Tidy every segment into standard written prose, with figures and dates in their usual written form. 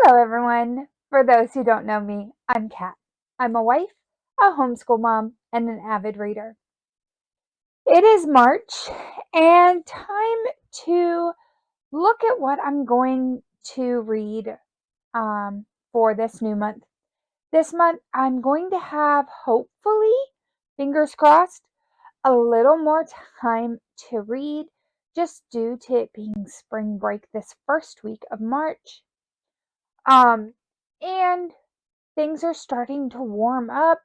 Hello, everyone. For those who don't know me, I'm Kat. I'm a wife, a homeschool mom, and an avid reader. It is March and time to look at what I'm going to read for this new month. This month, I'm going to have, hopefully, fingers crossed, a little more time to read just due to it being spring break this first week of March. And things are starting to warm up.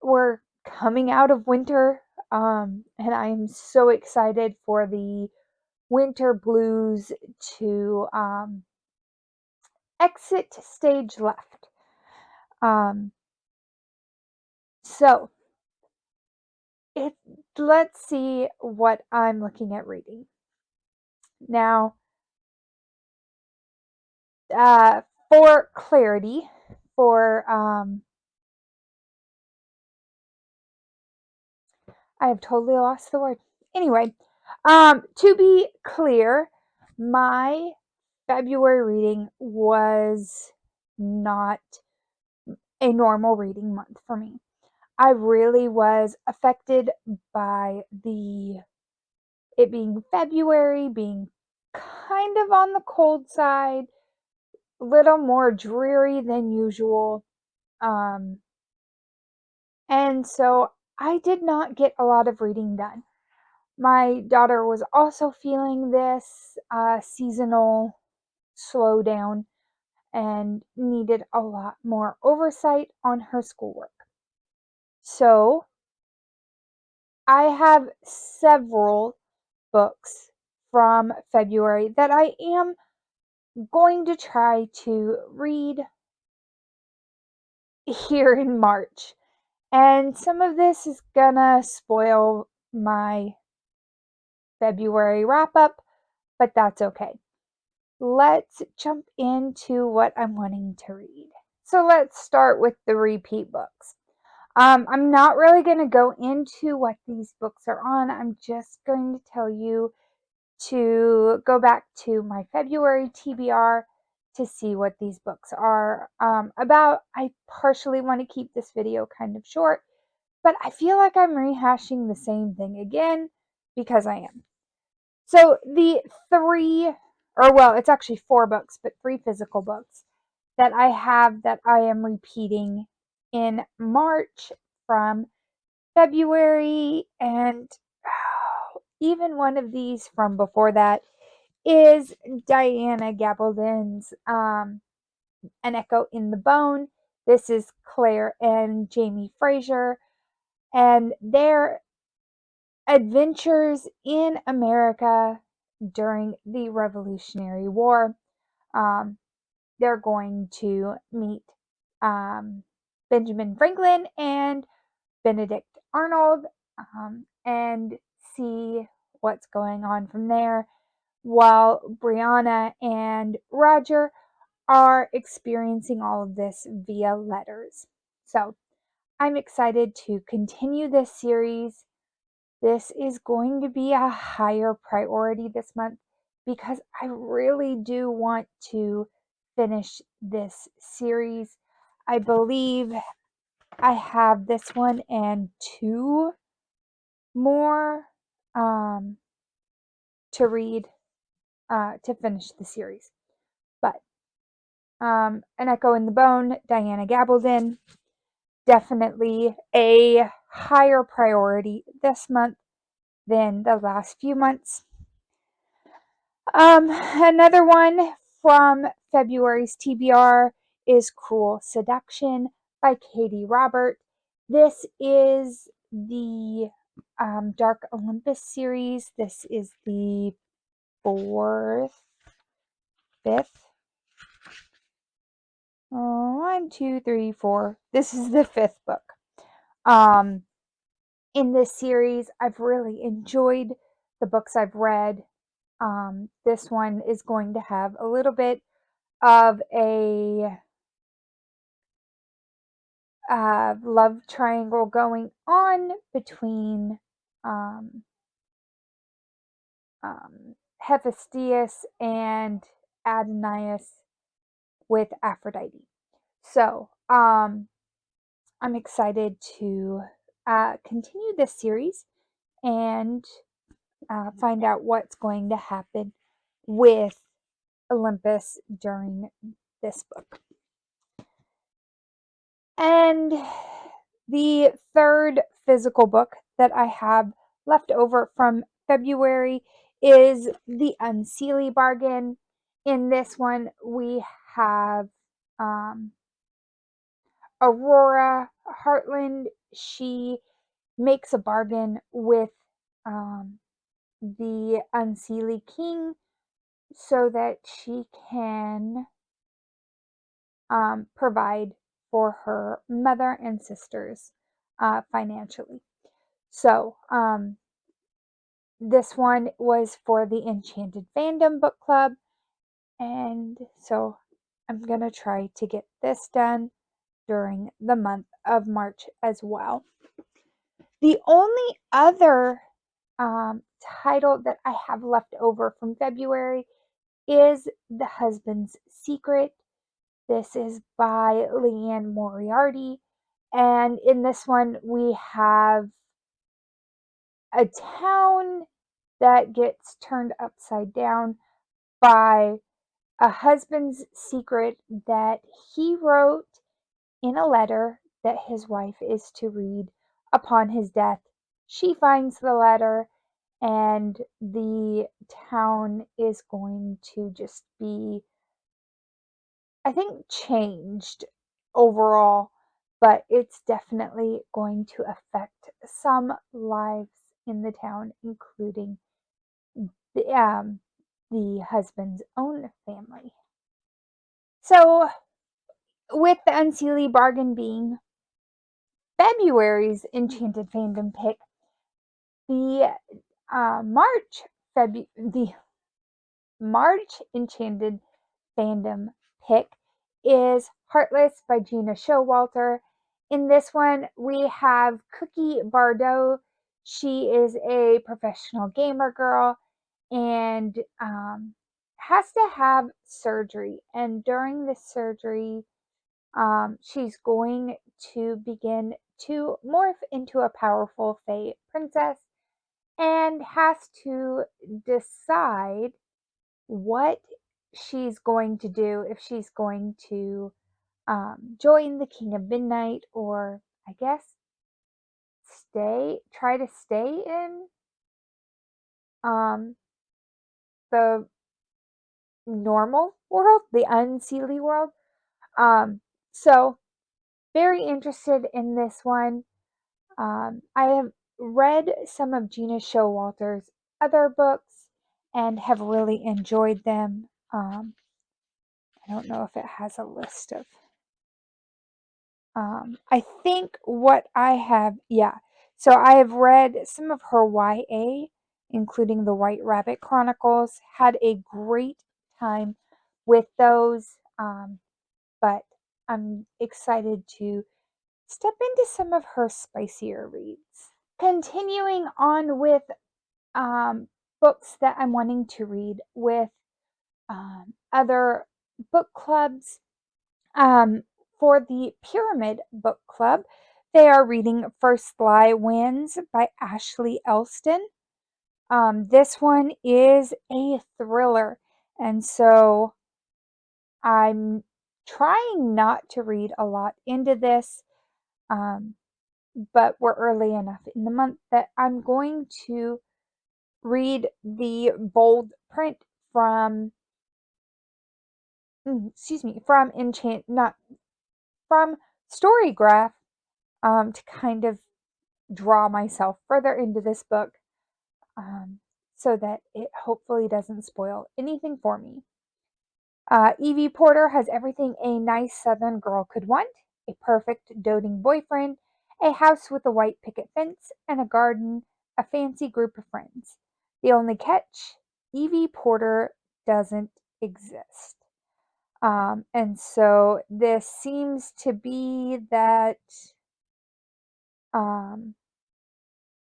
We're coming out of winter, and I am so excited for the winter blues to exit stage left. Um, so let's see what I'm looking at reading now. For clarity, for I have totally lost the word. Anyway, to be clear, my February reading was not a normal reading month for me. I really was affected by it being February, being kind of on the cold side, a little more dreary than usual. And so I did not get a lot of reading done. My daughter was also feeling this seasonal slowdown and needed a lot more oversight on her schoolwork. So I have several books from February that I am going to try to read here in March. And some of this is gonna spoil my February wrap up, but that's okay. Let's jump into what I'm wanting to read. So let's start with the repeat books. I'm not really going to go into what these books are on. I'm just going to tell you to go back to my February TBR to see what these books are about. I partially want to keep this video kind of short, but I feel like I'm rehashing the same thing again because I am. So the it's actually 4 books, but 3 physical books that I have that I am repeating in March from February, and even one of these from before that is Diana Gabaldon's An Echo in the Bone. This is Claire and Jamie Fraser, and their adventures in America during the Revolutionary War. Um, they're going to meet Benjamin Franklin and Benedict Arnold and see what's going on from there, while Brianna and Roger are experiencing all of this via letters. So I'm excited to continue this series. This is going to be a higher priority this month because I really do want to finish this series. I believe I have this one and 2 more to read to finish the series. But An Echo in the Bone, Diana Gabaldon, definitely a higher priority this month than the last few months. Another one from February's TBR is Cruel Seduction by Katie Robert. This is the Dark Olympus series. This is the 4th, 5th. 1, 2, 3, 4. This is the 5th book. In this series, I've really enjoyed the books I've read. This one is going to have a little bit of a love triangle going on between Hephaestus and Adonias. with Aphrodite. So, I'm excited to continue this series and find out what's going to happen with Olympus during this book. And the third physical book that I have left over from February is The Unseelie Bargain. In this one, we have Aurora Heartland. She makes a bargain with the Unseelie King so that she can provide for her mother and sisters financially. So, this one was for the Enchanted Fandom Book Club, and so I'm going to try to get this done during the month of March as well. The only other title that I have left over from February is The Husband's Secret. This is by Leanne Moriarty. And in this one, we have a town that gets turned upside down by a husband's secret that he wrote in a letter that his wife is to read upon his death. She finds the letter, and the town is going to just be, I think, changed overall, but it's definitely going to affect some lives in the town, including the husband's own family. So, with the Unseelie Bargain being February's Enchanted Fandom pick, the the March Enchanted Fandom pick is Heartless by Gina Showalter. In this one, we have Cookie Bardot. She is a professional gamer girl and has to have surgery. And during this surgery, she's going to begin to morph into a powerful Fae princess and has to decide what she's going to do, if she's going to join the King of Midnight, or I guess try to stay in um, the normal world, the Unseelie world. So very interested in this one. I have read some of Gina Showalter's other books and have really enjoyed them. I don't know if it has a list of. I think what I have, yeah. So I have read some of her YA, including the White Rabbit Chronicles. Had a great time with those, but I'm excited to step into some of her spicier reads. Continuing on with books that I'm wanting to read with other book clubs. For the Pyramid Book Club, they are reading First Lie Wins by Ashley Elston. This one is a thriller, and so I'm trying not to read a lot into this, but we're early enough in the month that I'm going to read the bold print from from not from Storygraph, to kind of draw myself further into this book, so that it hopefully doesn't spoil anything for me. Evie Porter has everything a nice Southern girl could want: a perfect doting boyfriend, a house with a white picket fence, and a garden, a fancy group of friends. The only catch: Evie Porter doesn't exist. And so this seems to be that um,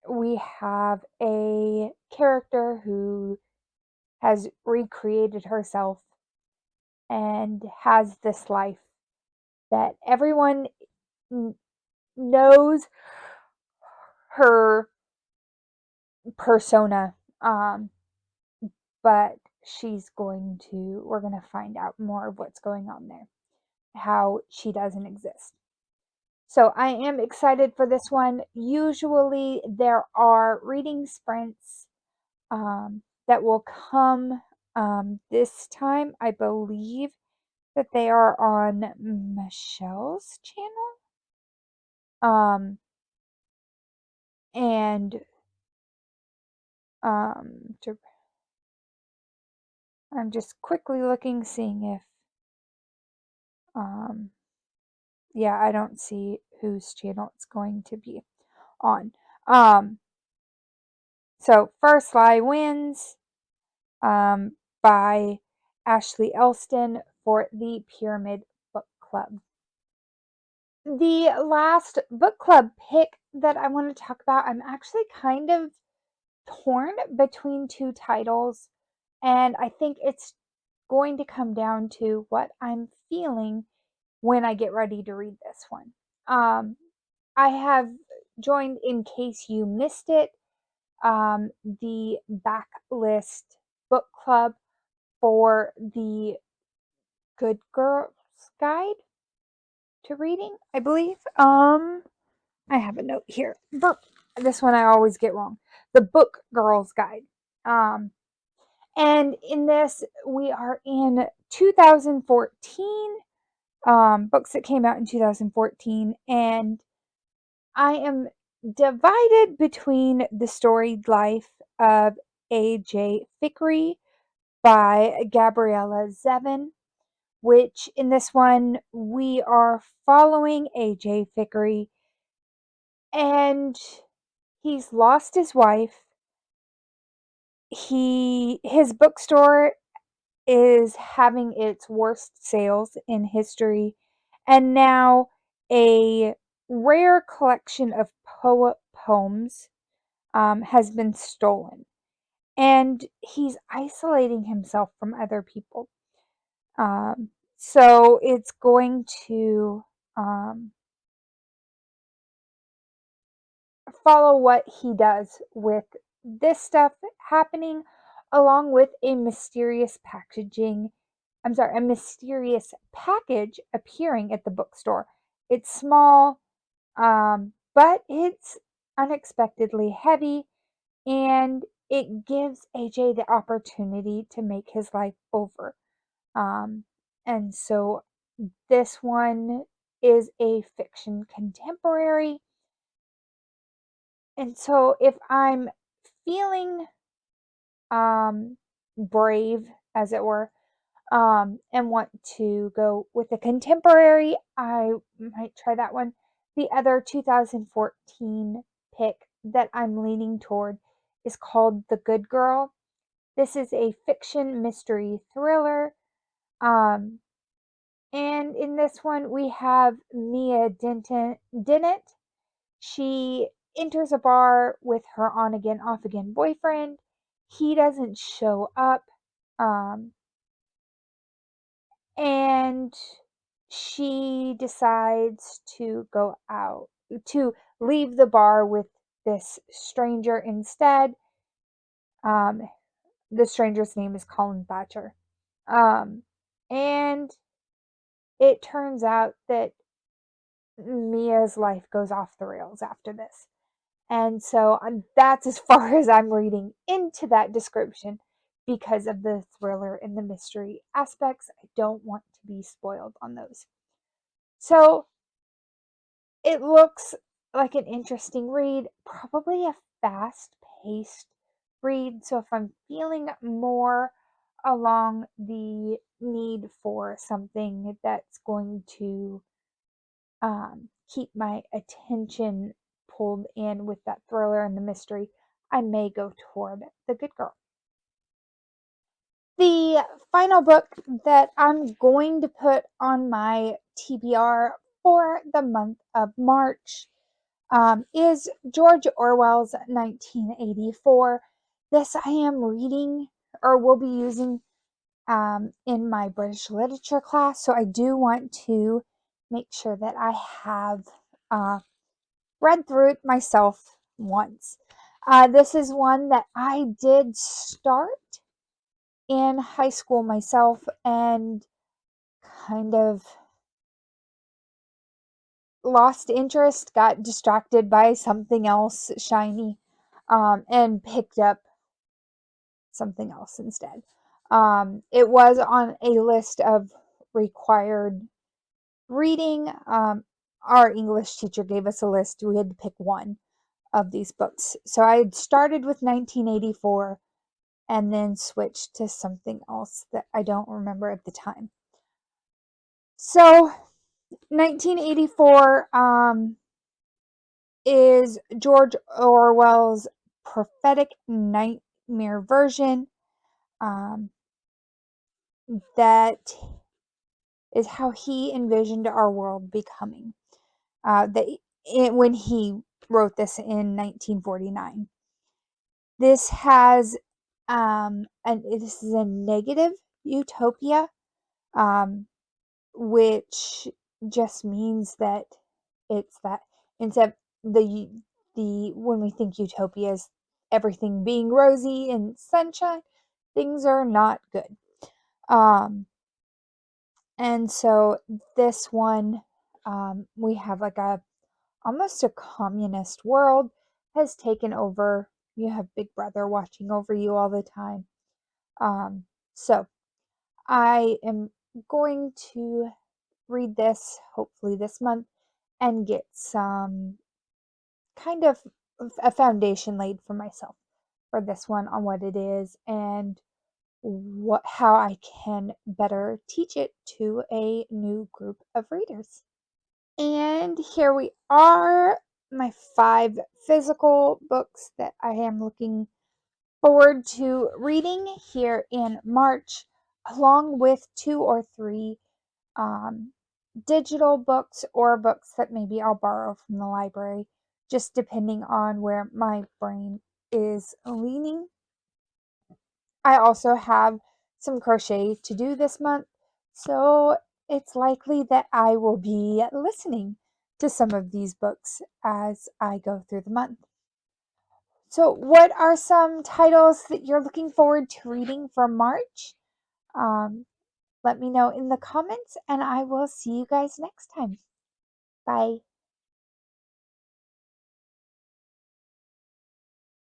we have a character who has recreated herself and has this life that everyone knows her persona, but we're going to find out more of what's going on there, how she doesn't exist. So I am excited for this one. Usually there are reading sprints that will come this time. I believe that they are on Michelle's channel. And I'm just quickly looking, seeing if yeah, I don't see whose channel it's going to be on. So First Lie Wins by Ashley Elston for the Pyramid Book Club. The last book club pick that I want to talk about, I'm actually kind of torn between two titles, and I think it's going to come down to what I'm feeling when I get ready to read this one. I have joined, in case you missed it, the backlist book club for the Good Girls Guide to Reading, I believe. I have a note here. This one I always get wrong. The Book Girls Guide. And in this, we are in 2014, books that came out in 2014, and I am divided between The Storied Life of A.J. Thickery by Gabriella Zevin, which in this one we are following A.J. Thickery, and he's lost his wife. His bookstore is having its worst sales in history, and now a rare collection of poems has been stolen, and he's isolating himself from other people. So it's going to follow what he does with this stuff happening, along with a mysterious a mysterious package appearing at the bookstore. It's small, but it's unexpectedly heavy, and it gives AJ the opportunity to make his life over. And so this one is a fiction contemporary. And so if I'm feeling brave, as it were, and want to go with a contemporary, I might try that one. The other 2014 pick that I'm leaning toward is called The Good Girl. This is a fiction mystery thriller. And in this one, we have Mia Dennett. She enters a bar with her on again, off again boyfriend. He doesn't show up. And she decides to go out, to leave the bar with this stranger instead. The stranger's name is Colin Thatcher. And it turns out that Mia's life goes off the rails after this. And so that's as far as I'm reading into that description because of the thriller and the mystery aspects. I don't want to be spoiled on those. So it looks like an interesting read, probably a fast paced read. So if I'm feeling more along the need for something that's going to keep my attention pulled in with that thriller and the mystery, I may go toward The Good Girl. The final book that I'm going to put on my TBR for the month of March is George Orwell's 1984. This I am reading, or will be using, in my British literature class, so I do want to make sure that I have read through it myself once. This is one that I did start in high school myself and kind of lost interest, got distracted by something else shiny, and picked up something else instead. It was on a list of required reading. Our English teacher gave us a list. We had to pick one of these books. So I had started with 1984 and then switched to something else that I don't remember at the time. So 1984 is George Orwell's prophetic nightmare version. That is how he envisioned our world becoming. When he wrote this in 1949. This has this is a negative utopia, um, which just means that it's that instead the when we think utopia is everything being rosy and sunshine, things are not good. And so this one, we have like a almost a communist world has taken over. You have Big Brother watching over you all the time. So I am going to read this hopefully this month and get some kind of a foundation laid for myself for this one on what it is and how I can better teach it to a new group of readers. And here we are, my 5 physical books that I am looking forward to reading here in March, along with 2 or 3 digital books or books that maybe I'll borrow from the library, just depending on where my brain is leaning. I also have some crochet to do this month, so it's likely that I will be listening to some of these books as I go through the month. So, what are some titles that you're looking forward to reading for March? Um, Let me know in the comments, and I will see you guys next time. Bye.